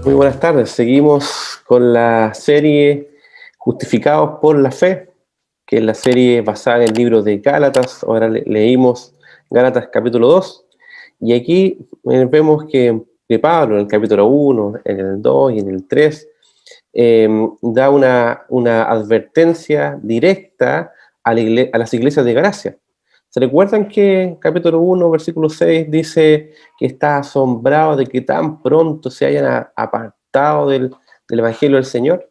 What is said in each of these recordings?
Muy buenas tardes. Seguimos con la serie Justificados por la Fe, que es la serie basada en el libro de Gálatas. Ahora leímos Gálatas capítulo 2. Y aquí vemos que Pablo en el capítulo 1, en el 2 y en el 3 da una advertencia directa a las iglesias de Galacia. ¿Se recuerdan que capítulo 1, versículo 6 dice que está asombrado de que tan pronto se hayan apartado del Evangelio del Señor?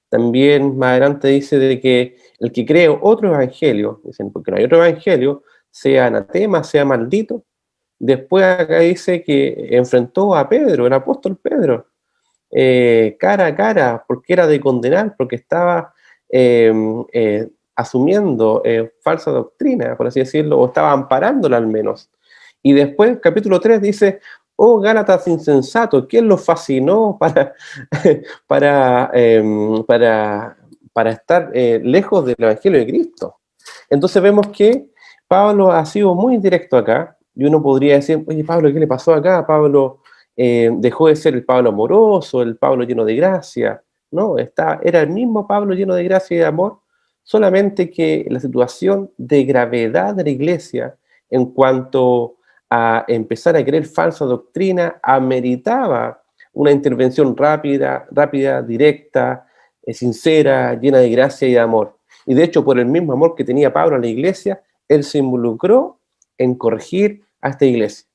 También más adelante dice de que el que cree otro evangelio, dicen, porque no hay otro evangelio, sea anatema, sea maldito. Después acá dice que enfrentó a Pedro, el apóstol Pedro, cara a cara, porque era de condenar, porque estaba eh, asumiendo falsa doctrina, por así decirlo, o estaba amparándola al menos. Y después, capítulo 3 dice, oh Gálatas insensato, ¿quién los fascinó para, para estar lejos del Evangelio de Cristo? Entonces vemos que Pablo ha sido muy directo acá, y uno podría decir, oye Pablo, ¿qué le pasó acá? Pablo dejó de ser el Pablo amoroso, el Pablo lleno de gracia, ¿no? Era el mismo Pablo lleno de gracia y de amor, solamente que la situación de gravedad de la iglesia en cuanto a empezar a creer falsa doctrina ameritaba una intervención rápida, directa, sincera, llena de gracia y de amor. Y de hecho, por el mismo amor que tenía Pablo a la iglesia, él se involucró en corregir a esta iglesia.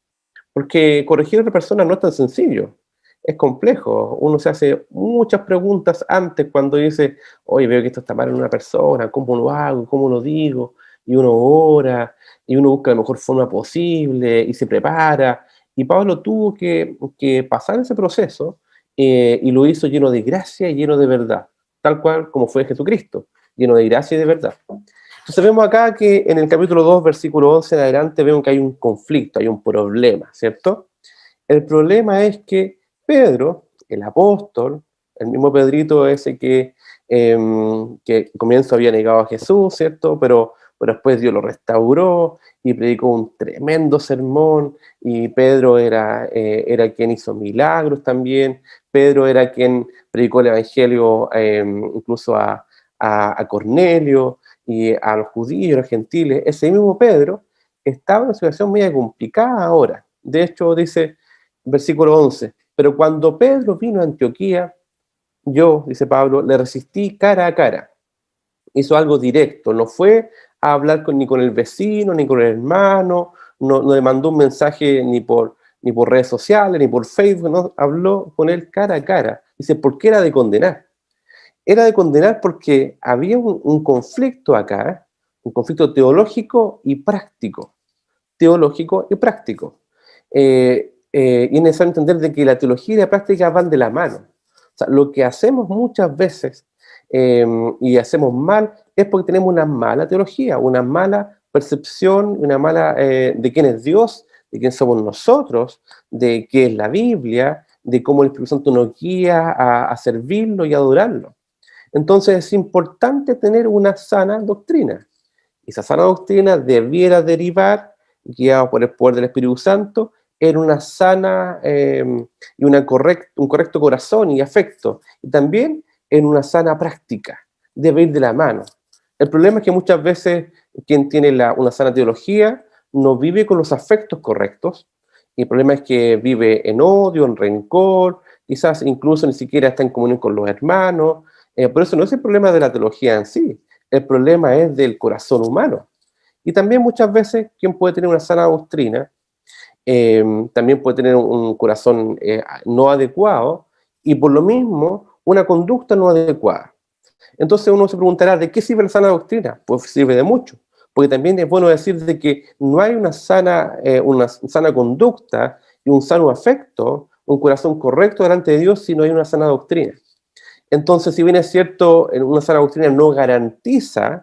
Porque corregir a otra persona no es tan sencillo, es complejo. Uno se hace muchas preguntas antes cuando dice, oye, veo que esto está mal en una persona, ¿cómo lo hago? ¿Cómo lo digo? Y uno ora, y uno busca la mejor forma posible, y se prepara. Y Pablo tuvo que pasar ese proceso, y lo hizo lleno de gracia y lleno de verdad, tal cual como fue Jesucristo, lleno de gracia y de verdad. Entonces vemos acá que en el capítulo 2, versículo 11 en adelante, vemos que hay un conflicto, hay un problema, ¿cierto? El problema es que Pedro, el apóstol, el mismo Pedrito ese que comienzo había negado a Jesús, ¿cierto? Pero después Dios lo restauró y predicó un tremendo sermón, y Pedro era quien hizo milagros también. Pedro era quien predicó el evangelio incluso a Cornelio y a los judíos, a los gentiles. Ese mismo Pedro estaba en una situación media complicada ahora. De hecho, dice, versículo 11, pero cuando Pedro vino a Antioquía, yo, dice Pablo, le resistí cara a cara. Hizo algo directo, no fue a hablar ni con el vecino, ni con el hermano, no le mandó un mensaje ni por redes sociales, ni por Facebook, no, habló con él cara a cara. Dice, ¿por qué era de condenar? Era de condenar porque había un conflicto acá, un conflicto teológico y práctico. Teológico y práctico. Y es necesario entender de que la teología y la práctica van de la mano. O sea, lo que hacemos muchas veces y hacemos mal es porque tenemos una mala teología, una mala percepción, una mala de quién es Dios, de quién somos nosotros, de qué es la Biblia, de cómo el Espíritu Santo nos guía a servirlo y adorarlo. Entonces es importante tener una sana doctrina. Esa sana doctrina debiera derivar, guiado por el poder del Espíritu Santo, en una sana y un correcto corazón y afecto, y también en una sana práctica. Debe ir de la mano. El problema es que muchas veces quien tiene una sana teología no vive con los afectos correctos, y el problema es que vive en odio, en rencor, quizás incluso ni siquiera está en comunión con los hermanos. Por eso no es el problema de la teología en sí, el problema es del corazón humano. Y también muchas veces quien puede tener una sana doctrina también puede tener un corazón no adecuado, y por lo mismo una conducta no adecuada. Entonces uno se preguntará, ¿de qué sirve la sana doctrina? Pues sirve de mucho, porque también es bueno decir de que no hay una sana conducta y un sano afecto, un corazón correcto delante de Dios si no hay una sana doctrina. Entonces, si bien es cierto, una sana doctrina no garantiza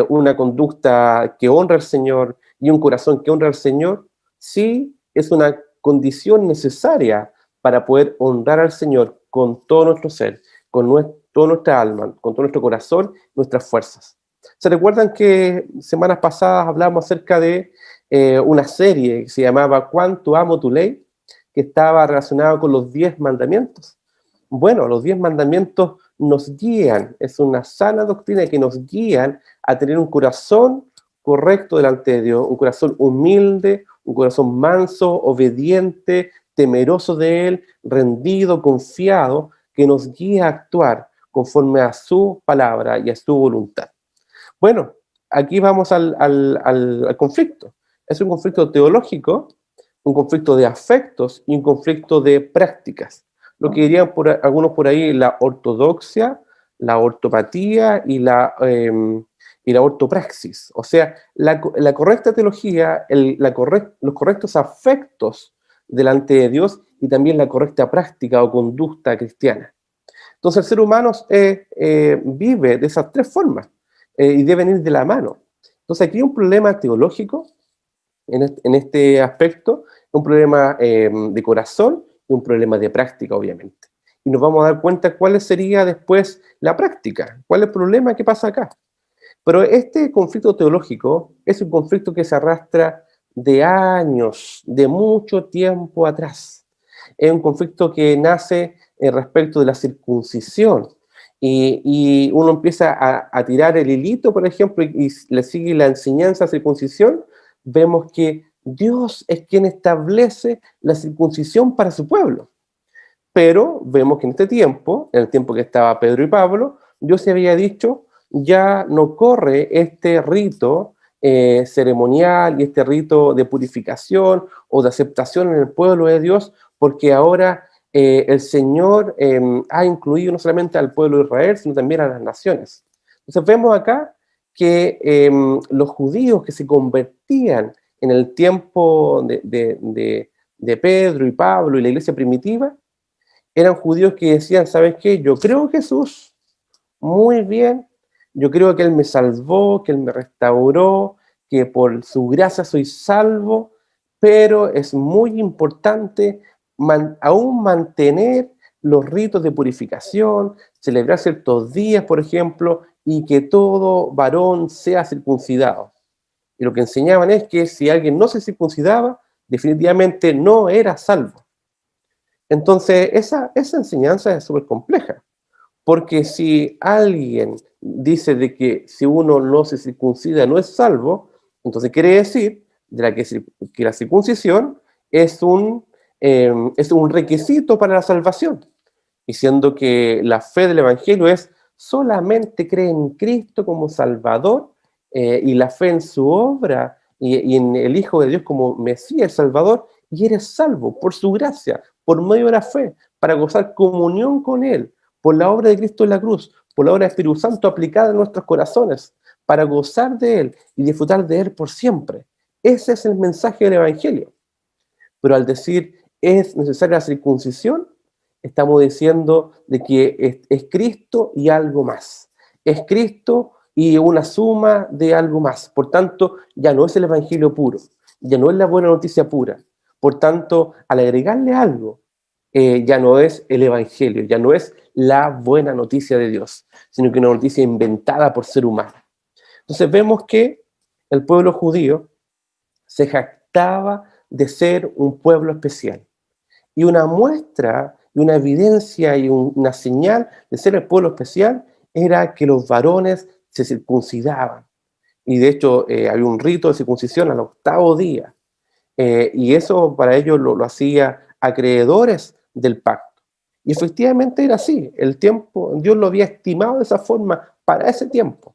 una conducta que honra al Señor y un corazón que honra al Señor, sí es una condición necesaria para poder honrar al Señor con todo nuestro ser, toda nuestra alma, con todo nuestro corazón, nuestras fuerzas. ¿Se recuerdan que semanas pasadas hablamos acerca de una serie que se llamaba ¿Cuánto amo tu ley? que estaba relacionado con los 10 mandamientos. Bueno, los 10 mandamientos nos guían, es una sana doctrina que nos guían a tener un corazón correcto delante de Dios, un corazón humilde, un corazón manso, obediente, temeroso de Él, rendido, confiado, que nos guía a actuar conforme a su palabra y a su voluntad. Bueno, aquí vamos al conflicto. Es un conflicto teológico, un conflicto de afectos y un conflicto de prácticas. Lo que dirían algunos por ahí la ortodoxia, la ortopatía y la ortopraxis. O sea, la correcta teología, los correctos afectos delante de Dios y también la correcta práctica o conducta cristiana. Entonces el ser humano vive de esas tres formas y deben ir de la mano. Entonces aquí hay un problema teológico en este aspecto, un problema de corazón y un problema de práctica, obviamente. Y nos vamos a dar cuenta cuál sería después la práctica, cuál es el problema que pasa acá. Pero este conflicto teológico es un conflicto que se arrastra de años, de mucho tiempo atrás. Es un conflicto que nace respecto de la circuncisión. Y uno empieza a tirar el hilito, por ejemplo, y le sigue la enseñanza de circuncisión, vemos que Dios es quien establece la circuncisión para su pueblo. Pero vemos que en este tiempo, en el tiempo que estaba Pedro y Pablo, Dios se había dicho, ya no corre este rito ceremonial y este rito de purificación o de aceptación en el pueblo de Dios, porque ahora el Señor ha incluido no solamente al pueblo de Israel, sino también a las naciones. Entonces vemos acá que los judíos que se convertían en el tiempo de Pedro y Pablo y la iglesia primitiva, eran judíos que decían, ¿sabes qué? Yo creo en Jesús, muy bien, yo creo que Él me salvó, que Él me restauró, que por su gracia soy salvo, pero es muy importante aún mantener los ritos de purificación, celebrar ciertos días, por ejemplo, y que todo varón sea circuncidado. Y lo que enseñaban es que si alguien no se circuncidaba, definitivamente no era salvo. Entonces, esa enseñanza es súper compleja, porque si alguien dice de que si uno no se circuncida no es salvo, entonces quiere decir que la circuncisión es un requisito para la salvación, diciendo que la fe del Evangelio es solamente cree en Cristo como Salvador y la fe en su obra y en el Hijo de Dios como Mesías, el Salvador, y eres salvo por su gracia, por medio de la fe, para gozar comunión con Él, por la obra de Cristo en la cruz, por la obra del Espíritu Santo aplicada en nuestros corazones, para gozar de Él y disfrutar de Él por siempre. Ese es el mensaje del Evangelio. Pero al decir es necesaria la circuncisión, estamos diciendo de que es Cristo y algo más. Es Cristo y una suma de algo más. Por tanto, ya no es el Evangelio puro, ya no es la buena noticia pura. Por tanto, al agregarle algo, ya no es el Evangelio, ya no es la buena noticia de Dios, sino que una noticia inventada por ser humano. Entonces vemos que el pueblo judío se jactaba de ser un pueblo especial. Y una muestra, y una evidencia y una señal de ser el pueblo especial era que los varones se circuncidaban. Y de hecho había un rito de circuncisión al 8º día. Y eso para ellos lo hacía acreedores del pacto. Y efectivamente era así. El tiempo, Dios lo había estimado de esa forma para ese tiempo.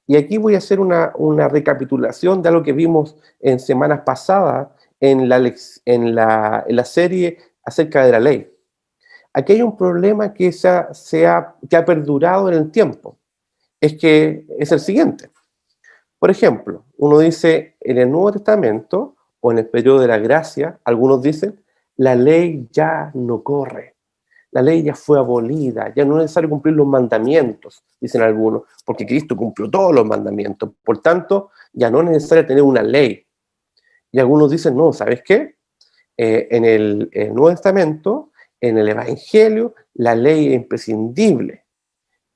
Y aquí voy a hacer una recapitulación de algo que vimos en semanas pasadas en la serie acerca de la ley. Aquí hay un problema que ha perdurado en el tiempo. Es el siguiente. Por ejemplo, uno dice en el Nuevo Testamento o en el periodo de la gracia, algunos dicen, la ley ya no corre. La ley ya fue abolida, ya no es necesario cumplir los mandamientos, dicen algunos, porque Cristo cumplió todos los mandamientos. Por tanto, ya no es necesario tener una ley. Y algunos dicen, no, ¿sabes qué? En el Nuevo Testamento, en el Evangelio, la ley es imprescindible.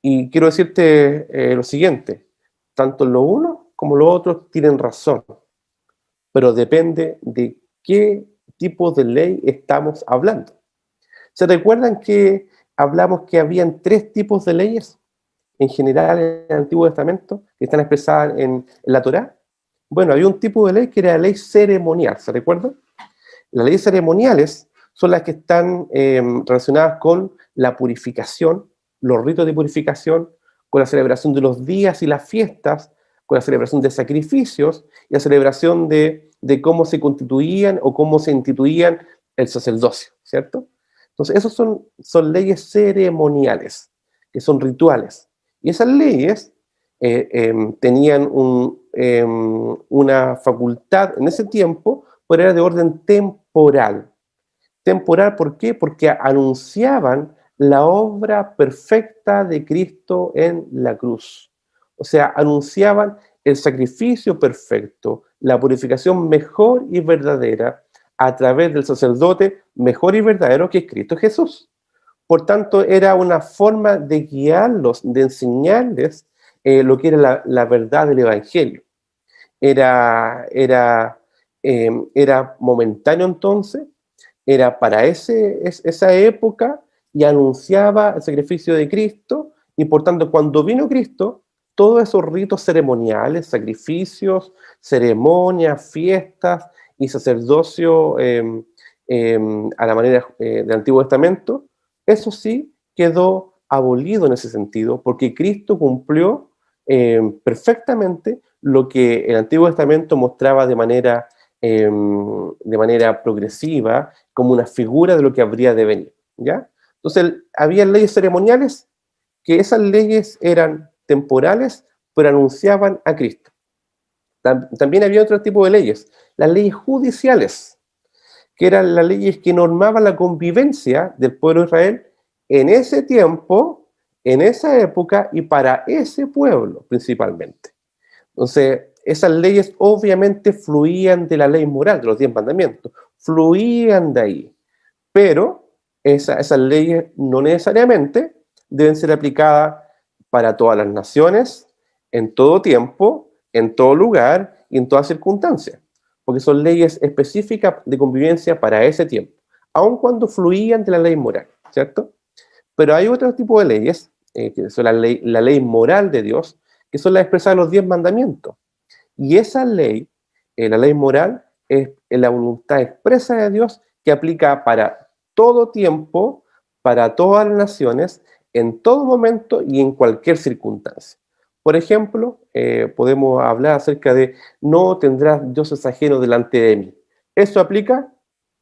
Y quiero decirte lo siguiente, tanto lo uno como lo otro tienen razón, pero depende de qué tipo de ley estamos hablando? ¿Se recuerdan que hablamos que habían 3 tipos de leyes en general en el Antiguo Testamento que están expresadas en la Torá? Bueno, había un tipo de ley que era la ley ceremonial, ¿se recuerdan? Las leyes ceremoniales son las que están relacionadas con la purificación, los ritos de purificación, con la celebración de los días y las fiestas, con la celebración de sacrificios y la celebración de cómo se constituían o cómo se instituían el sacerdocio, ¿cierto? Entonces, esos son leyes ceremoniales, que son rituales. Y esas leyes tenían una facultad en ese tiempo, pero era de orden temporal. Temporal, ¿por qué? Porque anunciaban la obra perfecta de Cristo en la cruz. O sea, anunciaban el sacrificio perfecto, la purificación mejor y verdadera a través del sacerdote mejor y verdadero que es Cristo Jesús. Por tanto, era una forma de guiarlos, de enseñarles lo que era la verdad del Evangelio. Era momentáneo entonces, era para esa época y anunciaba el sacrificio de Cristo, y por tanto cuando vino Cristo, todos esos ritos ceremoniales, sacrificios, ceremonias, fiestas y sacerdocio a la manera del Antiguo Testamento, eso sí quedó abolido en ese sentido, porque Cristo cumplió perfectamente lo que el Antiguo Testamento mostraba de manera progresiva, como una figura de lo que habría de venir, ¿ya? Entonces, había leyes ceremoniales, que esas leyes eran temporales, pero anunciaban a Cristo. También había otro tipo de leyes, las leyes judiciales, que eran las leyes que normaban la convivencia del pueblo de Israel en ese tiempo, en esa época y para ese pueblo principalmente. Entonces, esas leyes obviamente fluían de la ley moral, de los 10 mandamientos, fluían de ahí, pero esas leyes no necesariamente deben ser aplicadas para todas las naciones, en todo tiempo, en todo lugar y en todas circunstancias, porque son leyes específicas de convivencia para ese tiempo, aun cuando fluían de la ley moral, ¿cierto? Pero hay otro tipo de leyes, que son la ley moral de Dios, que son las expresadas en los 10 mandamientos. Y esa ley, la ley moral, es la voluntad expresa de Dios que aplica para todo tiempo, para todas las naciones, en todo momento y en cualquier circunstancia. Por ejemplo, podemos hablar acerca de no tendrás dioses ajenos delante de mí. ¿Eso aplica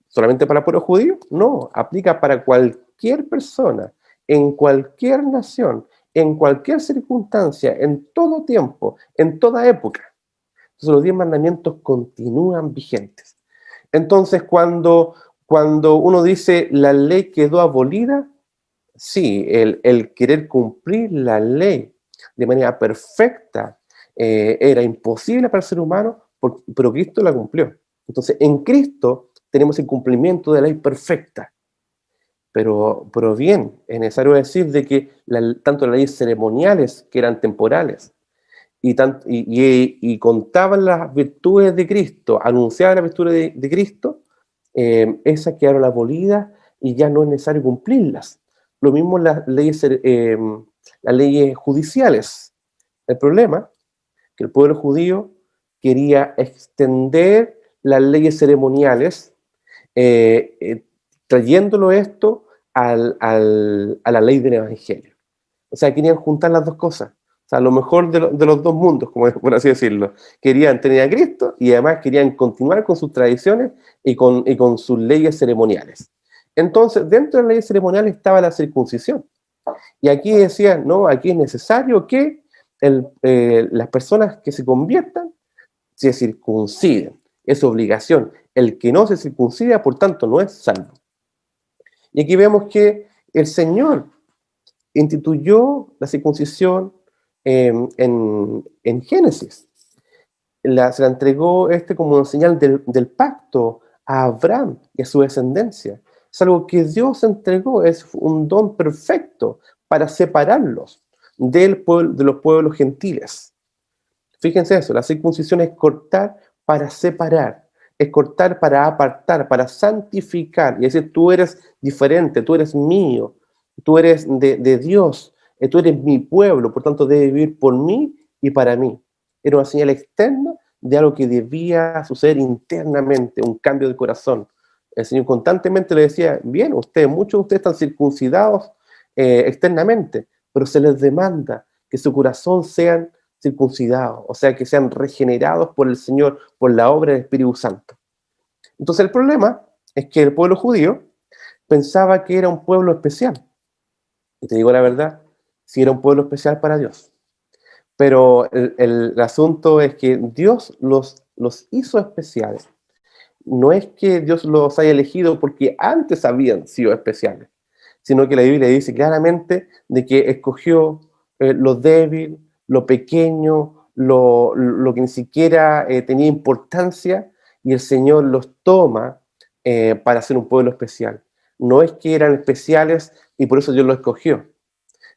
solamente para el pueblo judío? No, aplica para cualquier persona, en cualquier nación, en cualquier circunstancia, en todo tiempo, en toda época. Entonces los 10 mandamientos continúan vigentes. Entonces cuando uno dice la ley quedó abolida, sí, el querer cumplir la ley de manera perfecta era imposible para el ser humano, pero Cristo la cumplió. Entonces en Cristo tenemos el cumplimiento de la ley perfecta. Pero bien, es necesario decir de que tanto las leyes ceremoniales, que eran temporales, y contaban las virtudes de Cristo, anunciaban las virtudes de Cristo, esas quedaron abolidas y ya no es necesario cumplirlas. Lo mismo las leyes judiciales. El problema es que el pueblo judío quería extender las leyes ceremoniales, trayéndolo esto a la ley del Evangelio. O sea, querían juntar las dos cosas. O sea, lo mejor de los dos mundos, como por así decirlo. Querían tener a Cristo y además querían continuar con sus tradiciones y con sus leyes ceremoniales. Entonces, dentro de las leyes ceremoniales estaba la circuncisión. Y aquí decían, no, aquí es necesario que las personas que se conviertan se circunciden. Es obligación. El que no se circuncida, por tanto, no es salvo. Y aquí vemos que el Señor instituyó la circuncisión en Génesis. Se la entregó como una señal del pacto a Abraham y a su descendencia. Es algo que Dios entregó, es un don perfecto para separarlos de los pueblos gentiles. Fíjense eso, la circuncisión es cortar para separar. es cortar para apartar, para santificar, y decir, tú eres diferente, tú eres mío, tú eres de Dios, tú eres mi pueblo, por tanto debes vivir por mí y para mí. Era una señal externa de algo que debía suceder internamente, un cambio de corazón. El Señor constantemente le decía, bien, muchos de ustedes están circuncidados externamente, pero se les demanda que su corazón sean circuncidados, o sea, que sean regenerados por el Señor, por la obra del Espíritu Santo. Entonces el problema es que el pueblo judío pensaba que era un pueblo especial. Y te digo la verdad, sí era un pueblo especial para Dios. Pero el asunto es que Dios los hizo especiales. No es que Dios los haya elegido porque antes habían sido especiales, sino que la Biblia dice claramente de que escogió lo débil, lo pequeño, lo que ni siquiera tenía importancia, y el Señor los toma para ser un pueblo especial. No es que eran especiales y por eso Dios los escogió,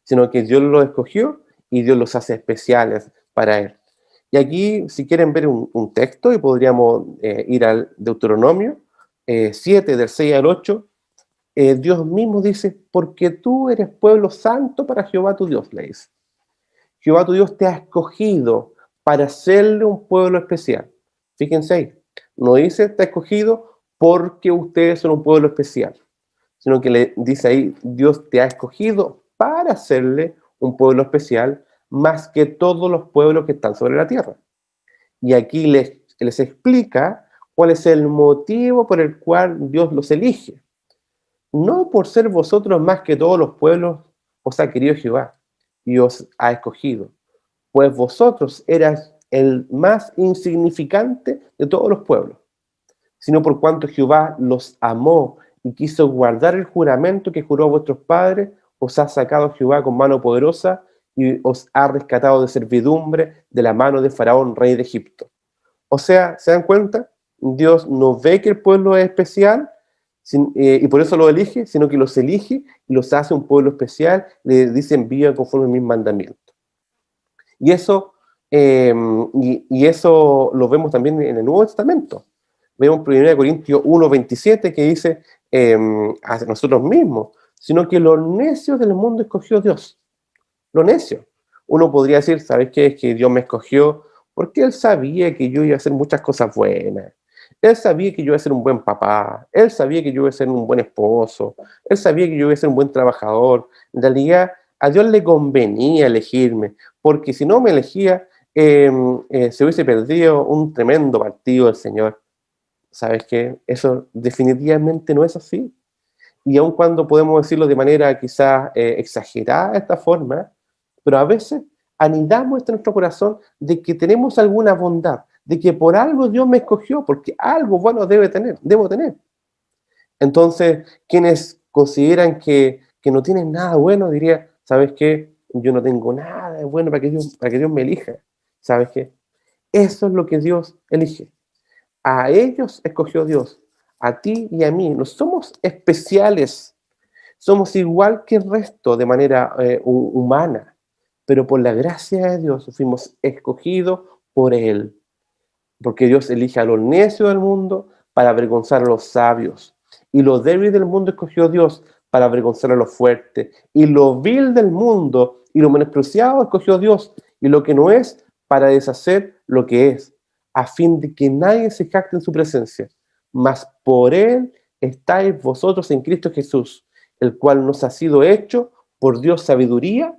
sino que Dios los escogió y Dios los hace especiales para Él. Y aquí, si quieren ver un texto, y podríamos ir al Deuteronomio 7, del 6 al 8, Dios mismo dice, porque tú eres pueblo santo para Jehová tu Dios, le dice. Jehová tu Dios te ha escogido para hacerle un pueblo especial. Fíjense ahí, no dice te ha escogido porque ustedes son un pueblo especial, sino que le dice ahí, Dios te ha escogido para hacerle un pueblo especial más que todos los pueblos que están sobre la tierra. Y aquí les explica cuál es el motivo por el cual Dios los elige. No por ser vosotros más que todos los pueblos os ha querido Jehová y os ha escogido, pues vosotros eras el más insignificante de todos los pueblos, sino por cuanto Jehová los amó y quiso guardar el juramento que juró a vuestros padres, os ha sacado Jehová con mano poderosa y os ha rescatado de servidumbre de la mano de Faraón, rey de Egipto. O sea, ¿se dan cuenta? Dios no ve que el pueblo es especial y por eso lo elige, sino que los elige y los hace un pueblo especial, le dicen vivan conforme a mis mandamientos. Y eso, y eso lo vemos también en el Nuevo Testamento. Vemos en 1 Corintios 1:27 que dice a nosotros mismos, sino que los necios del mundo escogió Dios. Lo necio. Uno podría decir, ¿sabes qué? Es que Dios me escogió porque Él sabía que yo iba a hacer muchas cosas buenas. Él sabía que yo iba a ser un buen papá. Él sabía que yo iba a ser un buen esposo. Él sabía que yo iba a ser un buen trabajador. En realidad, a Dios le convenía elegirme, porque si no me elegía, se hubiese perdido un tremendo partido del Señor. ¿Sabes qué? Eso definitivamente no es así. Y aun cuando podemos decirlo de manera quizás exagerada de esta forma, pero a veces anidamos en nuestro corazón de que tenemos alguna bondad, de que por algo Dios me escogió, porque algo bueno debo tener. Entonces, quienes consideran que no tienen nada bueno, diría, ¿sabes qué? Yo no tengo nada de bueno para que Dios me elija. ¿Sabes qué? Eso es lo que Dios elige. A ellos escogió Dios, a ti y a mí. No somos especiales, somos igual que el resto de manera humana, pero por la gracia de Dios fuimos escogidos por Él, porque Dios elige a los necios del mundo para avergonzar a los sabios, y lo débil del mundo escogió Dios para avergonzar a los fuertes, y lo vil del mundo y lo menospreciado escogió Dios, y lo que no es, para deshacer lo que es, a fin de que nadie se jacte en su presencia. Mas por Él estáis vosotros en Cristo Jesús, el cual nos ha sido hecho por Dios sabiduría,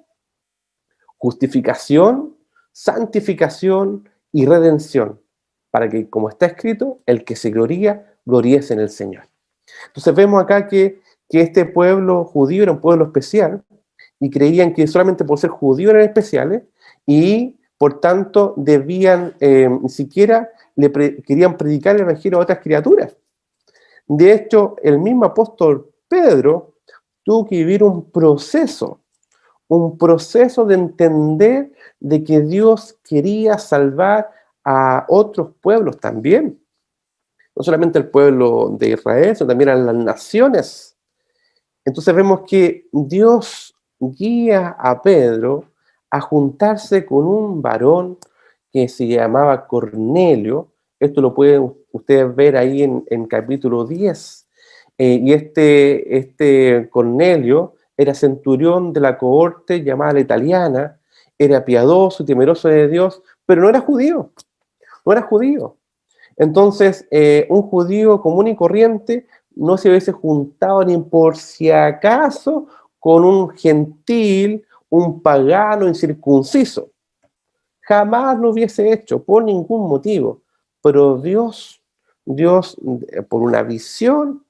justificación, santificación y redención, para que, como está escrito, el que se gloríese en el Señor. Entonces vemos acá que este pueblo judío era un pueblo especial, y creían que solamente por ser judíos eran especiales, y por tanto debían, ni siquiera querían predicar el evangelio a otras criaturas. De hecho, el mismo apóstol Pedro tuvo que vivir un proceso de entender de que Dios quería salvar a otros pueblos también. No solamente el pueblo de Israel, sino también a las naciones. Entonces vemos que Dios guía a Pedro a juntarse con un varón que se llamaba Cornelio, Esto lo pueden ustedes ver ahí en capítulo 10. Y este Cornelio era centurión de la cohorte llamada la italiana, era piadoso y temeroso de Dios, pero no era judío, no era judío. Entonces, un judío común y corriente no se hubiese juntado ni por si acaso con un gentil, un pagano incircunciso. Jamás lo hubiese hecho, por ningún motivo. Pero Dios, por una visión,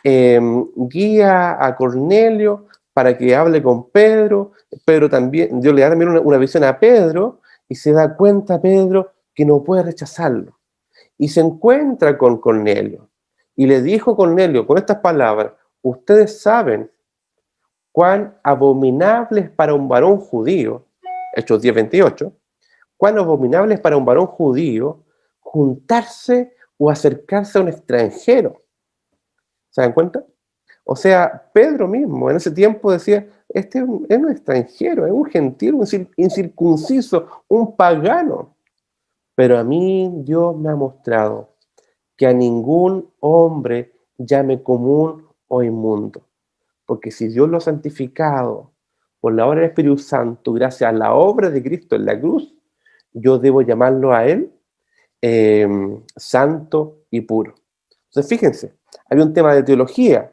guía a Cornelio para que hable con Pedro. Pedro también, Dios le da también una visión a Pedro y se da cuenta Pedro que no puede rechazarlo. Y se encuentra con Cornelio y le dijo Cornelio con estas palabras: ustedes saben cuán abominable es para un varón judío, Hechos 10:28, cuán abominable es para un varón judío juntarse o acercarse a un extranjero. ¿Se dan cuenta? O sea, Pedro mismo en ese tiempo decía, es un extranjero, es un gentil, un incircunciso, un pagano. Pero a mí Dios me ha mostrado que a ningún hombre llame común o inmundo. Porque si Dios lo ha santificado por la obra del Espíritu Santo, gracias a la obra de Cristo en la cruz, yo debo llamarlo a Él santo y puro. Entonces, fíjense, había un tema de teología,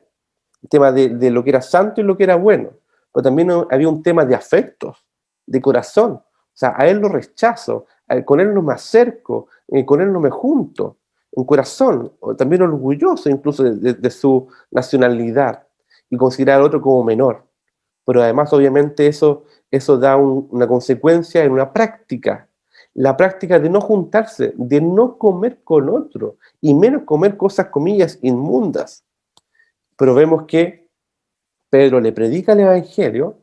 un tema de lo que era santo y lo que era bueno, pero también había un tema de afectos, de corazón. O sea, a Él lo rechazo, con Él no me acerco, con Él no me junto, un corazón, o también orgulloso incluso de su nacionalidad, y considerar al otro como menor. Pero además, obviamente, eso da una consecuencia en una práctica. La práctica de no juntarse, de no comer con otro, y menos comer cosas, comillas, inmundas. Pero vemos que Pedro le predica el Evangelio,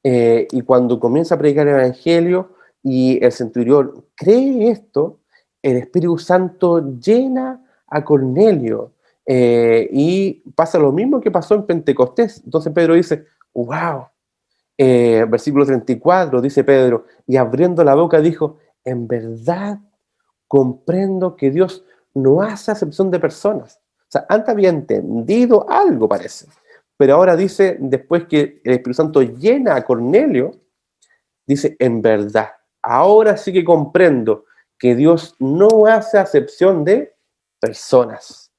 y cuando comienza a predicar el Evangelio y el centurión cree esto, el Espíritu Santo llena a Cornelio, y pasa lo mismo que pasó en Pentecostés. Entonces Pedro dice, wow, versículo 34, dice Pedro, y abriendo la boca dijo, en verdad comprendo que Dios no hace acepción de personas. O sea, antes había entendido algo, parece. Pero ahora dice, después que el Espíritu Santo llena a Cornelio, dice, en verdad, ahora sí que comprendo que Dios no hace acepción de personas.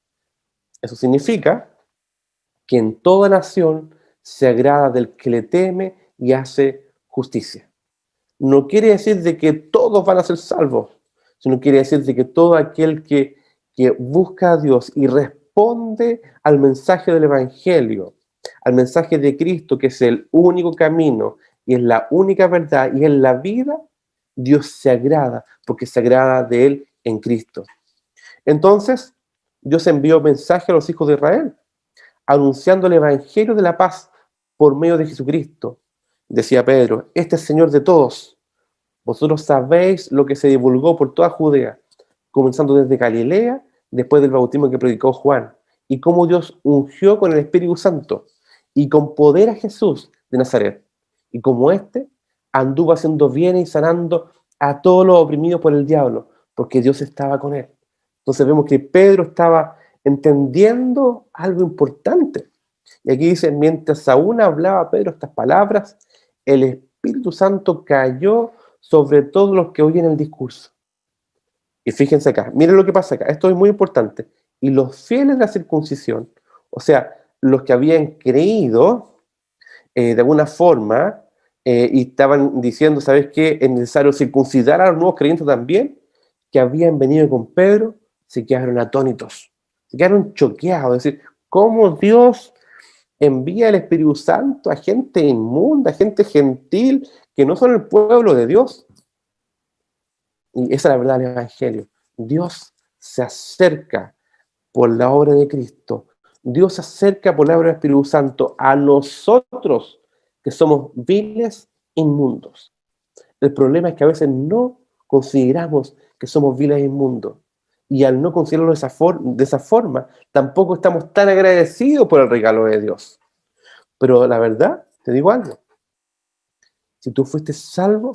Eso significa que en toda nación se agrada del que le teme y hace justicia. No quiere decir de que todos van a ser salvos, sino quiere decir de que todo aquel que busca a Dios y responde al mensaje del Evangelio, al mensaje de Cristo, que es el único camino y es la única verdad y es la vida, Dios se agrada, porque se agrada de Él en Cristo. Entonces, Dios envió mensaje a los hijos de Israel, anunciando el Evangelio de la paz por medio de Jesucristo. Decía Pedro, este es Señor de todos. Vosotros sabéis lo que se divulgó por toda Judea, comenzando desde Galilea, después del bautismo que predicó Juan, y cómo Dios ungió con el Espíritu Santo y con poder a Jesús de Nazaret, y como éste anduvo haciendo bien y sanando a todos los oprimidos por el diablo, porque Dios estaba con él. Entonces vemos que Pedro estaba entendiendo algo importante. Y aquí dice, mientras aún hablaba Pedro estas palabras, el Espíritu Santo cayó sobre todos los que oyen el discurso. Y fíjense acá, miren lo que pasa acá, esto es muy importante. Y los fieles de la circuncisión, o sea, los que habían creído de alguna forma, y estaban diciendo, ¿sabes qué? Es necesario circuncidar a los nuevos creyentes también, que habían venido con Pedro, se quedaron atónitos, se quedaron choqueados, es decir, ¿cómo Dios envía el Espíritu Santo a gente inmunda, a gente gentil, que no son el pueblo de Dios? Y esa es la verdad del Evangelio. Dios se acerca por la obra de Cristo. Dios se acerca por la obra del Espíritu Santo a nosotros, que somos viles, inmundos. El problema es que a veces no consideramos que somos viles e inmundos. Y al no considerarlo de esa forma, tampoco estamos tan agradecidos por el regalo de Dios. Pero la verdad, te digo algo. Si tú fuiste salvo,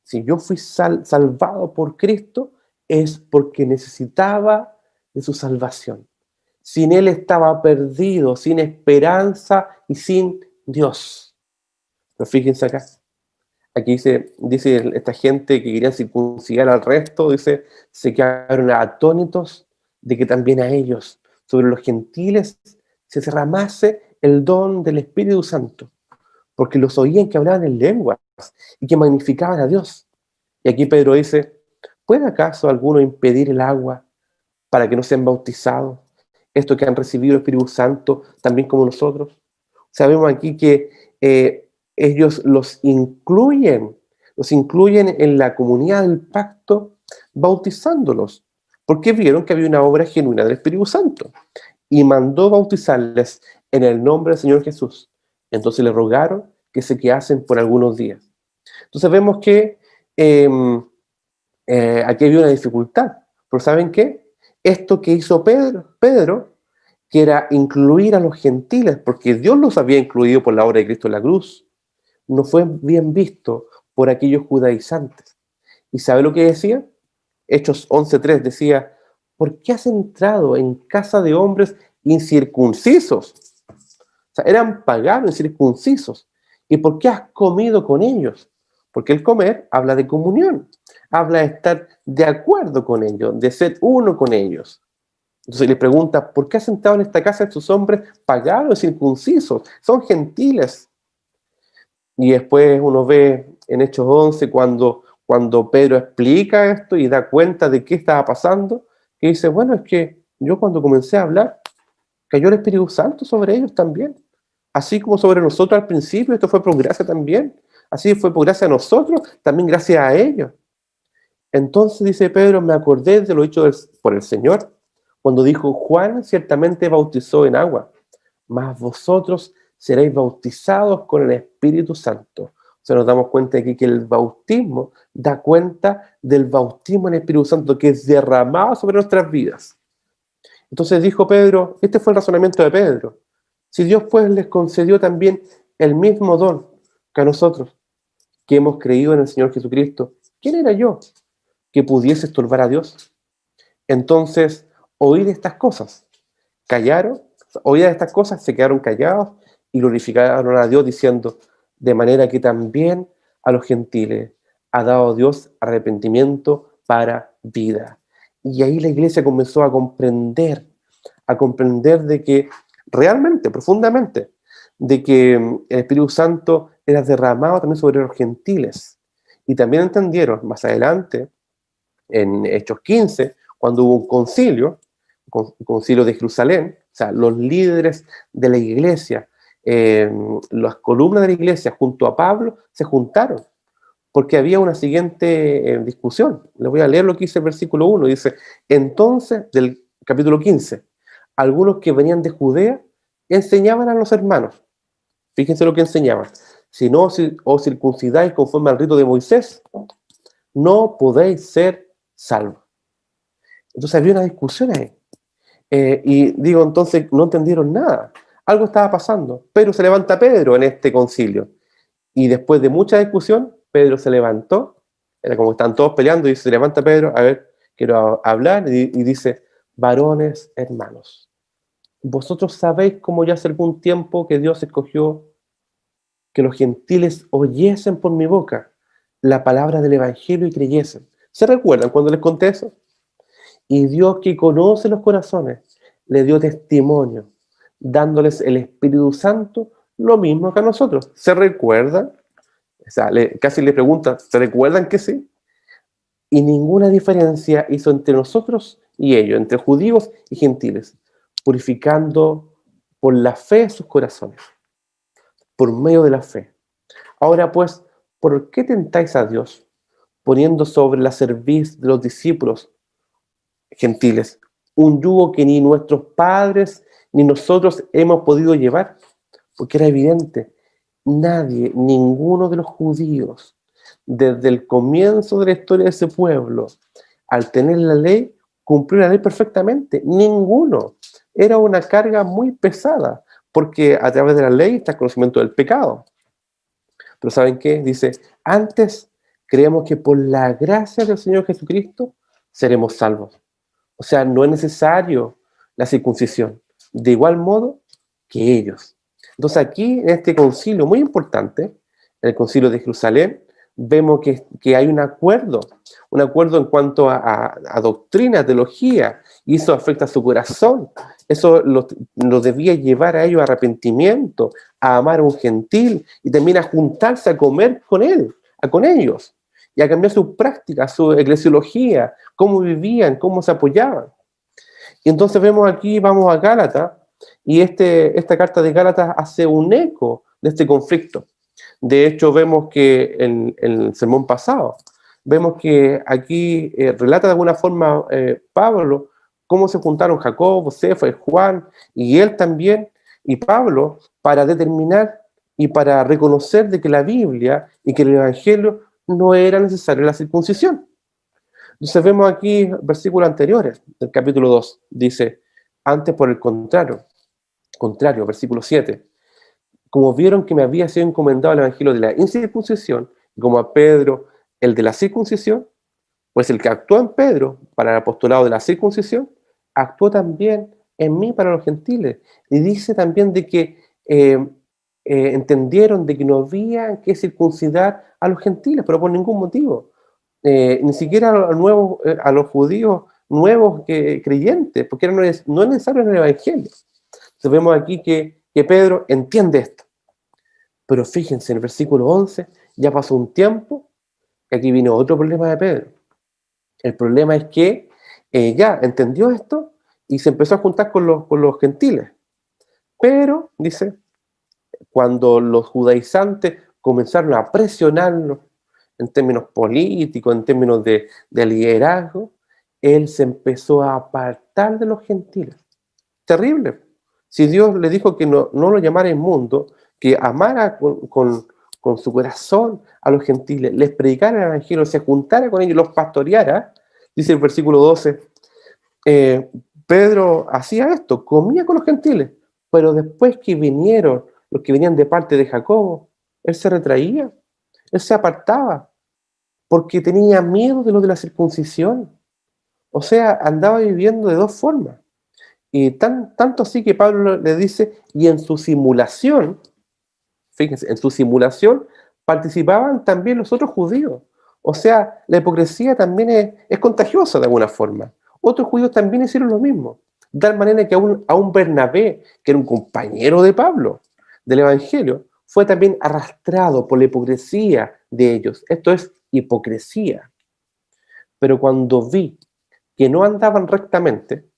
si yo fui salvado por Cristo, es porque necesitaba de su salvación. Sin Él estaba perdido, sin esperanza y sin Dios. Pero fíjense acá. Aquí dice esta gente que quería circuncidar al resto, dice, se quedaron atónitos de que también a ellos, sobre los gentiles, se derramase el don del Espíritu Santo, porque los oían que hablaban en lenguas y que magnificaban a Dios. Y aquí Pedro dice, ¿puede acaso alguno impedir el agua para que no sean bautizados? Esto que han recibido el Espíritu Santo, también como nosotros. Sabemos aquí que ellos los incluyen en la comunidad del pacto, bautizándolos, porque vieron que había una obra genuina del Espíritu Santo, y mandó bautizarles en el nombre del Señor Jesús. Entonces le rogaron que se quedasen por algunos días. Entonces vemos que aquí había una dificultad, pero ¿saben qué? Esto que hizo Pedro, que era incluir a los gentiles, porque Dios los había incluido por la obra de Cristo en la cruz, no fue bien visto por aquellos judaizantes. ¿Y sabe lo que decía? Hechos 11:3 decía, ¿por qué has entrado en casa de hombres incircuncisos? O sea, eran paganos incircuncisos. ¿Y por qué has comido con ellos? Porque el comer habla de comunión, habla de estar de acuerdo con ellos, de ser uno con ellos. Entonces le pregunta, ¿por qué has sentado en esta casa a estos hombres paganos, circuncisos? Son gentiles. Y después uno ve en Hechos 11, cuando Pedro explica esto y da cuenta de qué estaba pasando, que dice, bueno, es que yo cuando comencé a hablar, cayó el Espíritu Santo sobre ellos también. Así como sobre nosotros al principio, esto fue por gracia también. Así fue por gracia a nosotros, también gracias a ellos. Entonces, dice Pedro, me acordé de lo dicho por el Señor, cuando dijo, Juan ciertamente bautizó en agua, mas vosotros seréis bautizados con el Espíritu Santo. O sea, nos damos cuenta aquí que el bautismo da cuenta del bautismo en el Espíritu Santo que es derramado sobre nuestras vidas. Entonces dijo Pedro, este fue el razonamiento de Pedro, si Dios pues les concedió también el mismo don que a nosotros, que hemos creído en el Señor Jesucristo, ¿quién era yo que pudiese estorbar a Dios? Entonces, oíd estas cosas, callaron, oídas estas cosas, se quedaron callados y glorificaron a Dios diciendo, de manera que también a los gentiles ha dado Dios arrepentimiento para vida. Y ahí la iglesia comenzó a comprender de que realmente, profundamente, de que el Espíritu Santo era derramado también sobre los gentiles. Y también entendieron más adelante, en Hechos 15, cuando hubo un concilio de Jerusalén, o sea, los líderes de la iglesia, las columnas de la iglesia junto a Pablo se juntaron, porque había una siguiente discusión. Les voy a leer lo que dice el versículo 1, dice, entonces, del capítulo 15, algunos que venían de Judea enseñaban a los hermanos, fíjense lo que enseñaban, si no os circuncidáis conforme al rito de Moisés, no podéis ser salvos. Entonces había una discusión ahí. Y digo, entonces no entendieron nada. Algo estaba pasando. Pero se levanta Pedro en este concilio. Y después de mucha discusión, Pedro se levantó. Era como que están todos peleando y se levanta Pedro, a ver, quiero hablar. Y dice, varones hermanos, vosotros sabéis cómo ya hace algún tiempo que Dios escogió que los gentiles oyesen por mi boca la palabra del evangelio y creyesen. ¿Se recuerdan cuando les conté eso? Y Dios, que conoce los corazones, le dio testimonio, dándoles el Espíritu Santo, lo mismo que a nosotros. ¿Se recuerdan? O sea, casi le preguntan, ¿se recuerdan que sí? Y ninguna diferencia hizo entre nosotros y ellos, entre judíos y gentiles, purificando por la fe sus corazones, por medio de la fe. Ahora pues, ¿por qué tentáis a Dios, poniendo sobre la cerviz de los discípulos gentiles un yugo que ni nuestros padres ni nosotros hemos podido llevar? Porque era evidente, nadie, ninguno de los judíos, desde el comienzo de la historia de ese pueblo, al tener la ley, cumplió la ley perfectamente. Ninguno. Era una carga muy pesada, porque a través de la ley está el conocimiento del pecado. Pero ¿saben qué? Dice, antes creemos que por la gracia del Señor Jesucristo seremos salvos. O sea, no es necesario la circuncisión, de igual modo que ellos. Entonces aquí, en este concilio muy importante, en el concilio de Jerusalén, vemos que hay un acuerdo en cuanto a doctrina, teología, y eso afecta a su corazón. Eso lo debía llevar a ellos a arrepentimiento, a amar a un gentil, y también a juntarse a comer con él, con ellos, y a cambiar sus prácticas, su eclesiología, cómo vivían, cómo se apoyaban. Y entonces vemos aquí, vamos a Gálatas, y esta carta de Gálatas hace un eco de este conflicto. De hecho, vemos que en el sermón pasado, vemos que aquí relata de alguna forma Pablo cómo se juntaron Jacobo, Cefa y Juan, y él también, y Pablo, para determinar y para reconocer de que la Biblia y que el Evangelio no era necesaria la circuncisión. Entonces vemos aquí versículos anteriores del capítulo 2, dice, antes por el contrario, versículo 7, como vieron que me había sido encomendado el evangelio de la incircuncisión, y como a Pedro el de la circuncisión, pues el que actuó en Pedro para el apostolado de la circuncisión, actuó también en mí para los gentiles. Y dice también de que entendieron de que no había que circuncidar a los gentiles, pero por ningún motivo. Ni siquiera a los judíos nuevos creyentes, porque no es necesario en el evangelio. Entonces vemos aquí que Pedro entiende esto. Pero fíjense, en el versículo 11 ya pasó un tiempo y aquí vino otro problema de Pedro. El problema es que ya entendió esto y se empezó a juntar con los gentiles. Pero, dice, cuando los judaizantes comenzaron a presionarlo en términos políticos, en términos de liderazgo, él se empezó a apartar de los gentiles. Terrible. Si Dios le dijo que no lo llamara inmundo, que amara con su corazón a los gentiles, les predicara el evangelio, se juntara con ellos, los pastoreara, dice el versículo 12, Pedro hacía esto, comía con los gentiles, pero después que vinieron los que venían de parte de Jacobo, él se retraía, él se apartaba, porque tenía miedo de lo de la circuncisión. O sea, andaba viviendo de dos formas. Y tanto así que Pablo le dice, y en su simulación, fíjense, en su simulación participaban también los otros judíos. O sea, la hipocresía también es contagiosa de alguna forma. Otros judíos también hicieron lo mismo. De tal manera que a un Bernabé, que era un compañero de Pablo, del Evangelio, fue también arrastrado por la hipocresía de ellos. Esto es hipocresía. Pero cuando vi que no andaban rectamente,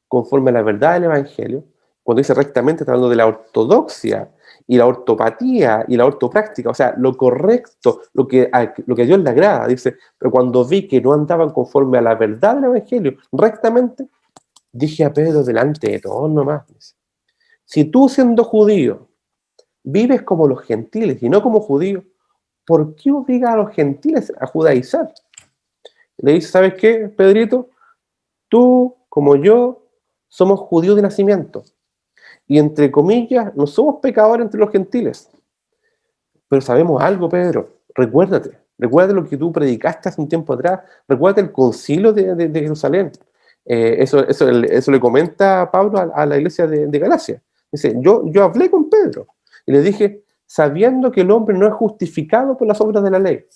conforme a la verdad del Evangelio, cuando dice rectamente está hablando de la ortodoxia y la ortopatía y la ortopráctica, o sea, lo correcto, lo que a Dios le agrada, dice, pero cuando vi que no andaban conforme a la verdad del Evangelio, rectamente, dije a Pedro delante de todos nomás, dice, si tú siendo judío vives como los gentiles y no como judíos, ¿por qué obligas a los gentiles a judaizar? Le dice, ¿sabes qué, Pedrito? Tú, como yo, somos judíos de nacimiento. Y entre comillas, no somos pecadores entre los gentiles. Pero sabemos algo, Pedro. Recuérdate lo que tú predicaste hace un tiempo atrás. Recuérdate el concilio de Jerusalén. Eso le comenta Pablo a la iglesia de Galacia. Dice, yo hablé con Pedro y le dije, sabiendo que el hombre no es justificado por las obras de la ley.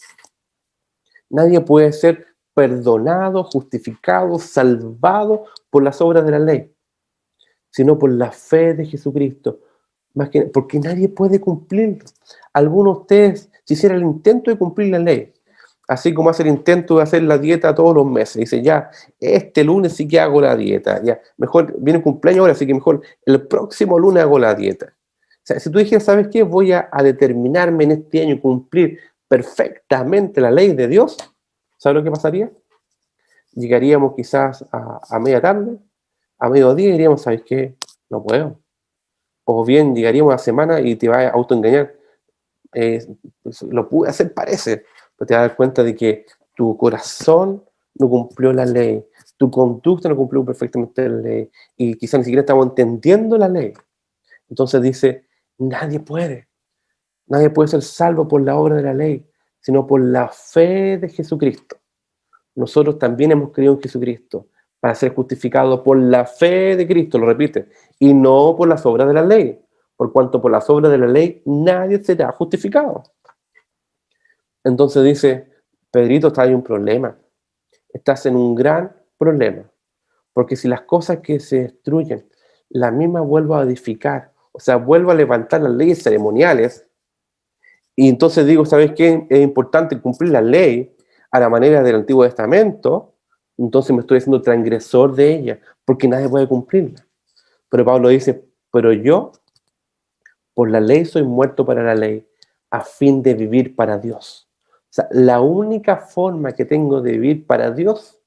Nadie puede ser perdonado, justificado, salvado por las obras de la ley, sino por la fe de Jesucristo. Más que, porque nadie puede cumplirlo. Algunos de ustedes, si hicieran el intento de cumplir la ley, así como hace el intento de hacer la dieta todos los meses, dice, ya, este lunes sí que hago la dieta, ya, mejor, viene un cumpleaños ahora, así que mejor el próximo lunes hago la dieta. O sea, si tú dijeras, ¿sabes qué? Voy a determinarme en este año cumplir perfectamente la ley de Dios, ¿sabes lo que pasaría? Llegaríamos quizás a media tarde, a mediodía, y diríamos, ¿sabes qué? No puedo. O bien llegaríamos a la semana y te vas a autoengañar. Pues, lo pude hacer, parece, pero te vas a dar cuenta de que tu corazón no cumplió la ley, tu conducta no cumplió perfectamente la ley, y quizás ni siquiera estamos entendiendo la ley. Entonces dice, nadie puede ser salvo por la obra de la ley, sino por la fe de Jesucristo. nosotros también hemos creído en Jesucristo para ser justificados por la fe de Cristo, lo repite, y no por las obras de la ley, por cuanto por las obras de la ley nadie será justificado. Entonces dice, Pedrito, está ahí un problema, estás en un gran problema, porque si las cosas que se destruyen, la misma vuelvo a edificar, o sea, vuelvo a levantar las leyes ceremoniales, y entonces digo, ¿sabes qué? Es importante cumplir la ley a la manera del Antiguo Testamento, entonces me estoy haciendo transgresor de ella, porque nadie puede cumplirla. Pero Pablo dice, pero yo por la ley soy muerto para la ley, a fin de vivir para Dios. O sea, la única forma que tengo de vivir para Dios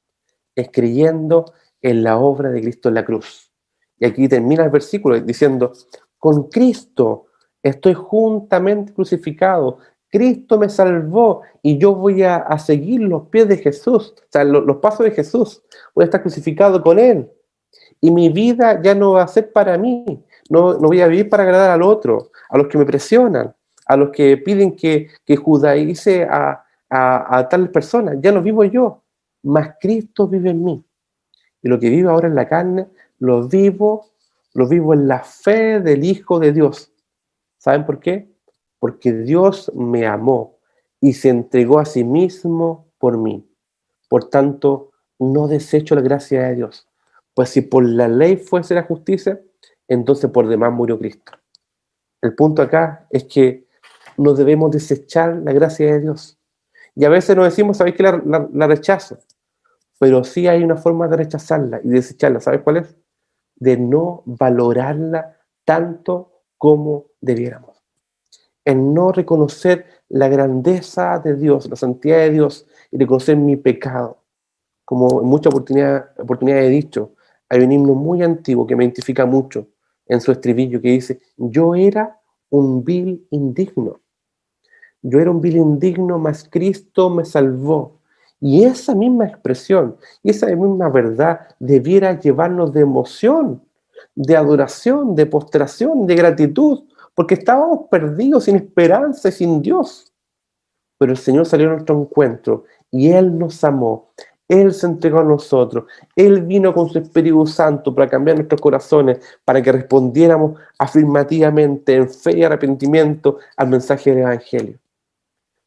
es creyendo en la obra de Cristo en la cruz. Y aquí termina el versículo diciendo, con Cristo estoy juntamente crucificado, Cristo me salvó y yo voy a seguir los pies de Jesús, o sea, los pasos de Jesús, voy a estar crucificado con Él. Y mi vida ya no va a ser para mí, no voy a vivir para agradar al otro, a los que me presionan, a los que piden que judaice a tales personas, ya no vivo yo, mas Cristo vive en mí. Y lo que vivo ahora en la carne, lo vivo en la fe del Hijo de Dios. ¿Saben por qué? Porque Dios me amó y se entregó a sí mismo por mí. Por tanto, no desecho la gracia de Dios. Pues si por la ley fuese la justicia, entonces por demás murió Cristo. El punto acá es que no debemos desechar la gracia de Dios. Y a veces nos decimos, ¿sabéis que la rechazo? Pero sí hay una forma de rechazarla y desecharla. ¿Sabes cuál es? De no valorarla tanto como debiéramos. En no reconocer la grandeza de Dios, la santidad de Dios y reconocer mi pecado. Como en muchas oportunidades he dicho, hay un himno muy antiguo que me identifica mucho en su estribillo que dice, yo era un vil indigno. Yo era un vil indigno, mas Cristo me salvó. Y esa misma expresión, y esa misma verdad debiera llevarnos de emoción, de adoración, de postración, de gratitud, porque estábamos perdidos, sin esperanza y sin Dios. Pero el Señor salió a nuestro encuentro y Él nos amó. Él se entregó a nosotros. Él vino con su Espíritu Santo para cambiar nuestros corazones, para que respondiéramos afirmativamente, en fe y arrepentimiento, al mensaje del Evangelio.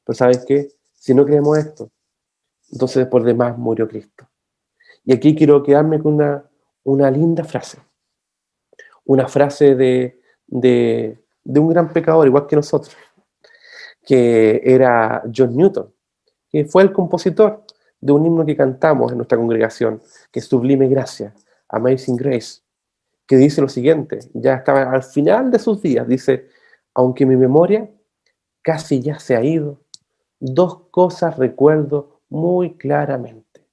Pero ¿sabes qué? Si no creemos esto, entonces por demás murió Cristo. Y aquí quiero quedarme con una linda frase. Una frase de un gran pecador, igual que nosotros, que era John Newton, que fue el compositor de un himno que cantamos en nuestra congregación, que es Sublime Gracia, Amazing Grace, que dice lo siguiente, ya estaba al final de sus días, dice, aunque mi memoria casi ya se ha ido, dos cosas recuerdo muy claramente.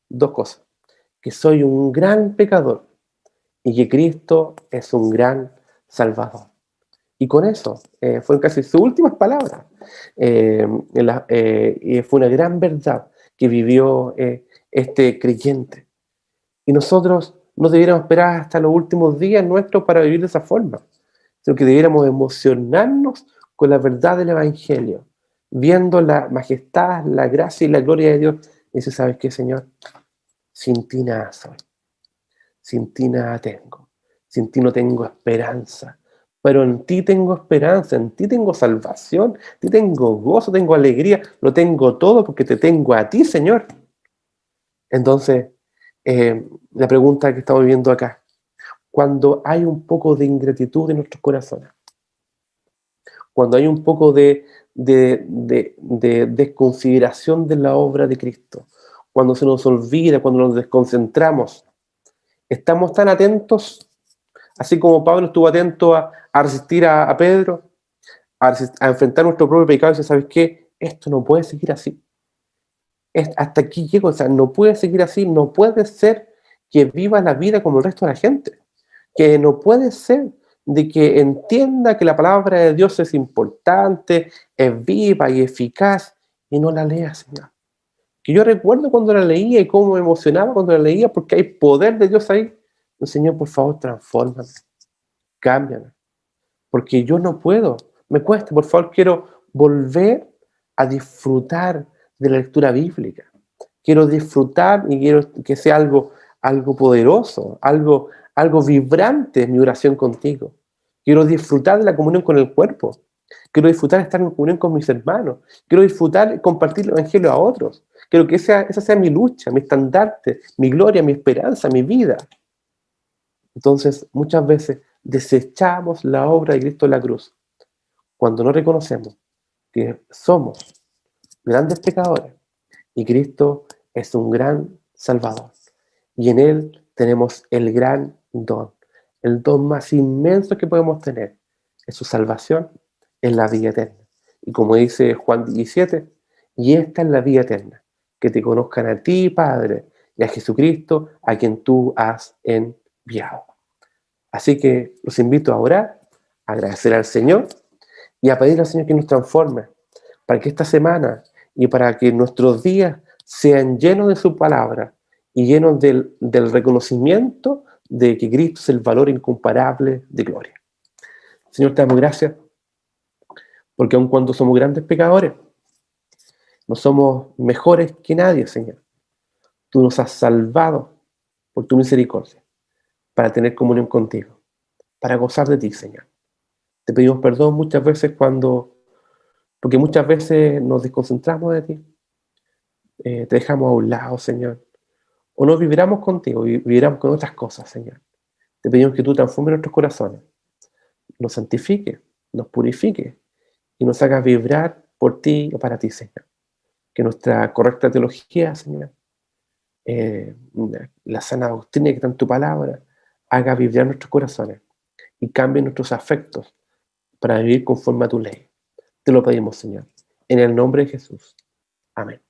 Dos cosas, que soy un gran pecador y que Cristo es un gran Salvador. Y con eso, fueron casi sus últimas palabras. Y fue una gran verdad que vivió este creyente. Y nosotros no debiéramos esperar hasta los últimos días nuestros para vivir de esa forma, sino que debiéramos emocionarnos con la verdad del Evangelio, viendo la majestad, la gracia y la gloria de Dios. Y dice, ¿sabes qué, Señor? Sin ti nada soy, sin ti nada tengo, sin ti no tengo esperanza. Pero en ti tengo esperanza, en ti tengo salvación, en ti tengo gozo, tengo alegría, lo tengo todo porque te tengo a ti, Señor. Entonces, la pregunta que estamos viendo acá, cuando hay un poco de ingratitud en nuestros corazones, cuando hay un poco de desconsideración de la obra de Cristo, cuando se nos olvida, cuando nos desconcentramos, estamos tan atentos, así como Pablo estuvo atento a resistir a Pedro, a enfrentar nuestro propio pecado y decir, ¿sabes qué? Esto no puede seguir así. Hasta aquí llego, o sea, no puede seguir así, no puede ser que viva la vida como el resto de la gente, que no puede ser de que entienda que la palabra de Dios es importante, es viva y eficaz, y no la lea, Señor. Que yo recuerdo cuando la leía y cómo me emocionaba cuando la leía, porque hay poder de Dios ahí. Señor, por favor, transfórmame, cámbiame, porque yo no puedo, me cuesta, por favor, quiero volver a disfrutar de la lectura bíblica. Quiero disfrutar y quiero que sea algo poderoso, algo vibrante en mi oración contigo. Quiero disfrutar de la comunión con el cuerpo. Quiero disfrutar de estar en comunión con mis hermanos. Quiero disfrutar y compartir el evangelio a otros. Quiero que esa sea mi lucha, mi estandarte, mi gloria, mi esperanza, mi vida. Entonces, muchas veces desechamos la obra de Cristo en la cruz cuando no reconocemos que somos grandes pecadores y Cristo es un gran Salvador. Y en Él tenemos el gran don, el don más inmenso que podemos tener, es su salvación, es la vida eterna. Y como dice Juan 17, y esta es la vida eterna, que te conozcan a ti, Padre, y a Jesucristo, a quien tú has enviado. Así que los invito a orar, a agradecer al Señor y a pedir al Señor que nos transforme, para que esta semana y para que nuestros días sean llenos de su palabra y llenos del reconocimiento de que Cristo es el valor incomparable de gloria. Señor, te damos gracias, porque aun cuando somos grandes pecadores, no somos mejores que nadie, Señor. Tú nos has salvado por tu misericordia, para tener comunión contigo, para gozar de ti, Señor. Te pedimos perdón muchas veces porque muchas veces nos desconcentramos de ti, te dejamos a un lado, Señor, o no vibramos contigo, vibramos con otras cosas, Señor. Te pedimos que tú transformes nuestros corazones, nos santifiques, nos purifiques y nos hagas vibrar por ti o para ti, Señor. Que nuestra correcta teología, Señor, la sana doctrina que está en tu palabra, haga vibrar nuestros corazones y cambie nuestros afectos para vivir conforme a tu ley. Te lo pedimos, Señor, en el nombre de Jesús. Amén.